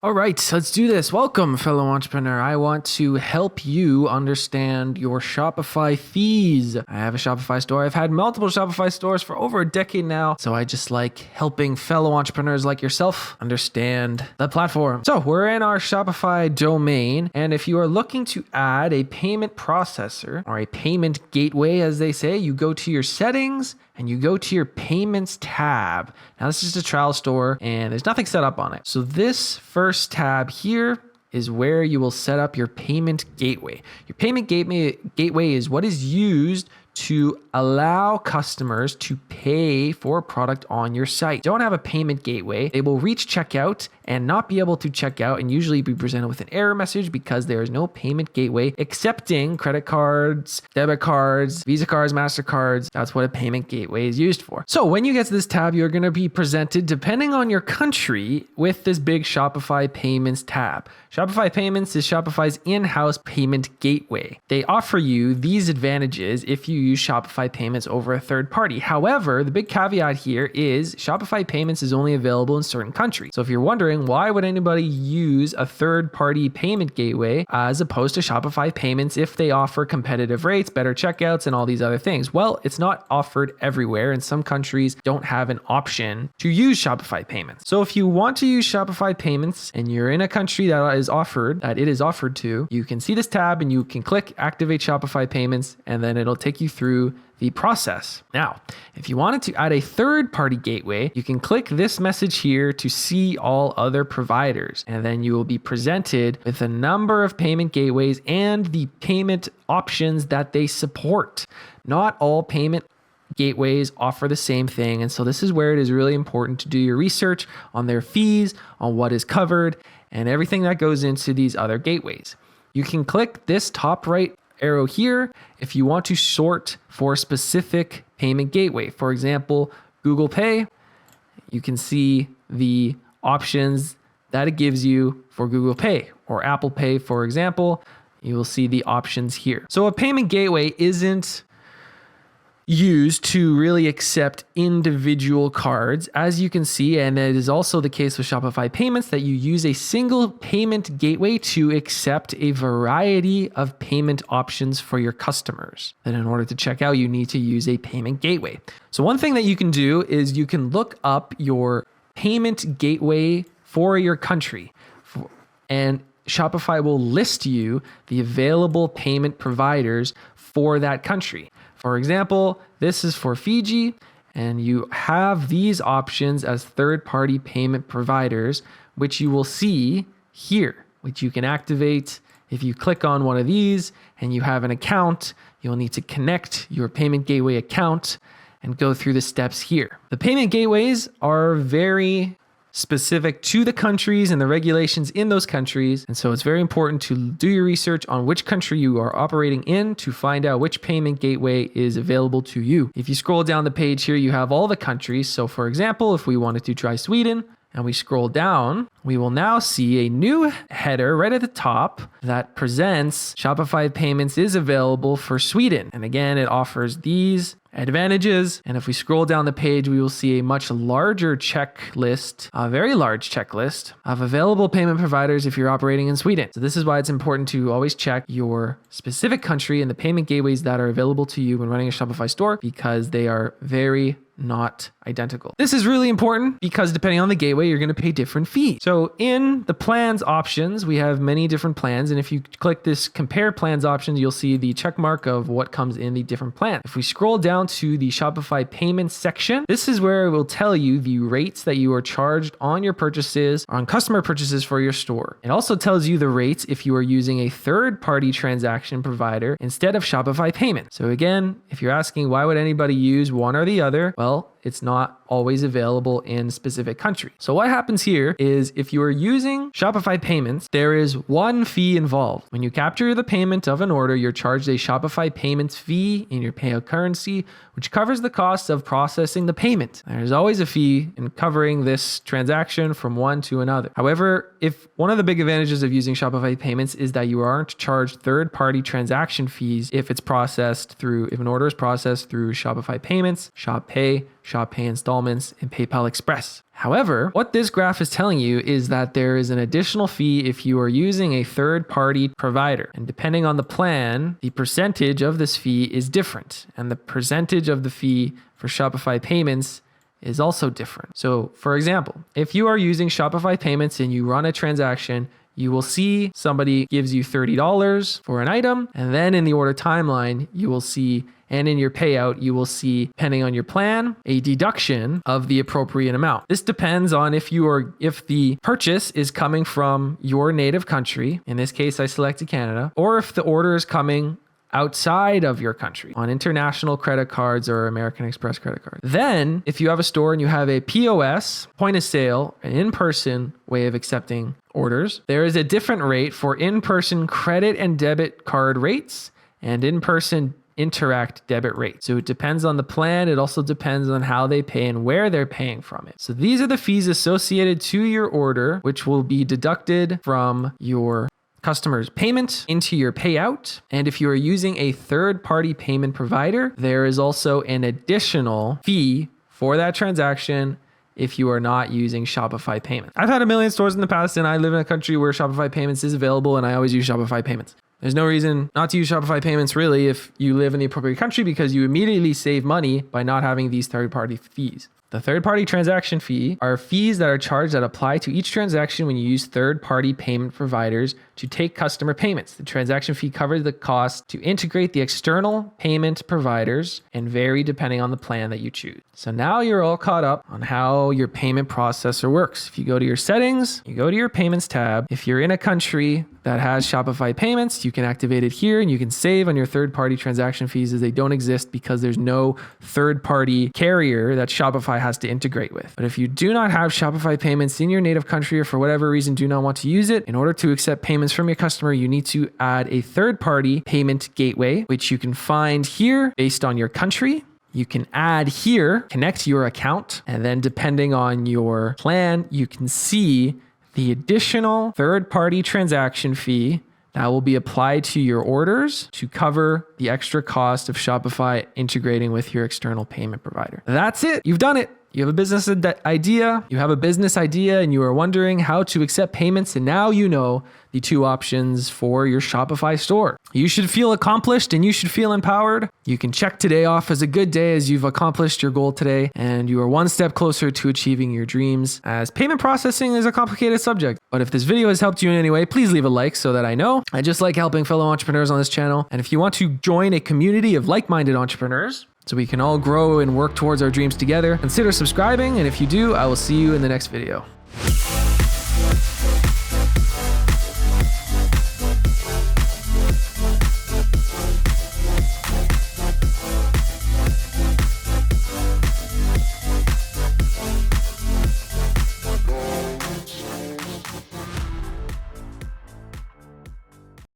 All right, let's do this. Welcome, fellow entrepreneur. I want to help you understand your Shopify fees. I have a Shopify store. I've had multiple Shopify stores for over a decade now. So I just like helping fellow entrepreneurs like yourself understand the platform. So we're in our Shopify domain. And if you are looking to add a payment processor or a payment gateway, as they say, you go to your settings and you go to your payments tab. Now this is just a trial store and there's nothing set up on it. So this first tab here is where you will set up your payment gateway. Your payment gateway is what is used to allow customers to pay for a product on your site. Don't have a payment gateway, they will reach checkout and not be able to check out and usually be presented with an error message because there is no payment gateway accepting credit cards, debit cards, Visa cards, MasterCards. That's what a payment gateway is used for. So when you get to this tab, you're going to be presented, depending on your country, with this big Shopify Payments tab. Shopify Payments is Shopify's in-house payment gateway. They offer you these advantages if you use Shopify Payments over a third party. However, the big caveat here is Shopify Payments is only available in certain countries. So if you're wondering, why would anybody use a third-party payment gateway as opposed to Shopify Payments if they offer competitive rates, better checkouts, and all these other things? Well, it's not offered everywhere, and some countries don't have an option to use Shopify Payments. So if you want to use Shopify Payments and you're in a country that it is offered to, you can see this tab and you can click Activate Shopify Payments, and then it'll take you through the process. Now, if you wanted to add a third-party gateway, you can click this message here to see all other providers, and then you will be presented with a number of payment gateways and the payment options that they support. Not all payment gateways offer the same thing, and so this is where it is really important to do your research on their fees, on what is covered, and everything that goes into these other gateways. You can click this top right arrow here if you want to sort for a specific payment gateway. For example, Google Pay, you can see the options that it gives you for Google Pay, or Apple Pay, for example. You will see the options here. So a payment gateway isn't used to really accept individual cards, as you can see, and it is also the case with Shopify Payments that you use a single payment gateway to accept a variety of payment options for your customers. And in order to check out, you need to use a payment gateway. So one thing that you can do is you can look up your payment gateway for your country, and Shopify will list you the available payment providers for that country. For example, this is for Fiji, and you have these options as third-party payment providers, which you will see here, which you can activate. If you click on one of these and you have an account, you'll need to connect your payment gateway account and go through the steps here. The payment gateways are very specific to the countries and the regulations in those countries. And so it's very important to do your research on which country you are operating in to find out which payment gateway is available to you. If you scroll down the page here, you have all the countries. So for example, if we wanted to try Sweden and we scroll down, we will now see a new header right at the top that presents Shopify Payments is available for Sweden. And again, it offers these advantages. And if we scroll down the page, we will see a much larger checklist, a very large checklist of available payment providers if you're operating in Sweden. So this is why it's important to always check your specific country and the payment gateways that are available to you when running a Shopify store, because they are very not identical. This is really important because depending on the gateway, you're going to pay different fees. So in the plans options, we have many different plans. And if you click this compare plans options, you'll see the check mark of what comes in the different plans. If we scroll down to the Shopify payments section, this is where it will tell you the rates that you are charged on your purchases, on customer purchases for your store. It also tells you the rates if you are using a third-party transaction provider instead of Shopify Payments. So again, if you're asking why would anybody use one or the other, well, it's not always available in specific countries. So what happens here is if you are using Shopify Payments, there is one fee involved. When you capture the payment of an order, you're charged a Shopify Payments fee in your payout currency, which covers the cost of processing the payment. There's always a fee in covering this transaction from one to another. However, if one of the big advantages of using Shopify Payments is that you aren't charged third-party transaction fees if an order is processed through Shopify Payments, Shop Pay, Shop Pay Installments, and PayPal Express. However, what this graph is telling you is that there is an additional fee if you are using a third-party provider. And depending on the plan, the percentage of this fee is different. And the percentage of the fee for Shopify Payments is also different. So for example, if you are using Shopify Payments and you run a transaction, you will see somebody gives you $30 for an item. And then in the order timeline, you will see, and in your payout, you will see, depending on your plan, a deduction of the appropriate amount. This depends on if the purchase is coming from your native country. In this case, I selected Canada, or if the order is coming outside of your country on international credit cards or American Express credit cards. Then if you have a store and you have a POS, point of sale, an in-person way of accepting orders, there is a different rate for in-person credit and debit card rates and in-person Interact debit rate. So it depends on the plan. It also depends on how they pay and where they're paying from it. So these are the fees associated to your order, which will be deducted from your customer's payment into your payout. And if you are using a third-party payment provider, there is also an additional fee for that transaction if you are not using Shopify Payments. I've had a million stores in the past, and I live in a country where Shopify Payments is available, and I always use Shopify Payments. There's no reason not to use Shopify Payments really if you live in the appropriate country, because you immediately save money by not having these third-party fees. The third-party transaction fee are fees that are charged that apply to each transaction when you use third-party payment providers to take customer payments. The transaction fee covers the cost to integrate the external payment providers and vary depending on the plan that you choose. So now you're all caught up on how your payment processor works. If you go to your settings, you go to your payments tab. If you're in a country that has Shopify Payments, you can activate it here and you can save on your third-party transaction fees, as they don't exist because there's no third-party carrier that Shopify has to integrate with. But if you do not have Shopify Payments in your native country, or for whatever reason do not want to use it, in order to accept payments from your customer, you need to add a third-party payment gateway, which you can find here based on your country. You can add here, connect your account, and then depending on your plan, you can see the additional third-party transaction fee that will be applied to your orders to cover the extra cost of Shopify integrating with your external payment provider. That's it. You've done it. You have a business idea. You have a business idea and you are wondering how to accept payments, and now you know the two options for your Shopify store. You should feel accomplished and you should feel empowered. You can check today off as a good day, as you've accomplished your goal today and you are one step closer to achieving your dreams, as payment processing is a complicated subject. But if this video has helped you in any way, please leave a like so that I know. I just like helping fellow entrepreneurs on this channel. And if you want to join a community of like-minded entrepreneurs, so we can all grow and work towards our dreams together, consider subscribing. And if you do, I will see you in the next video.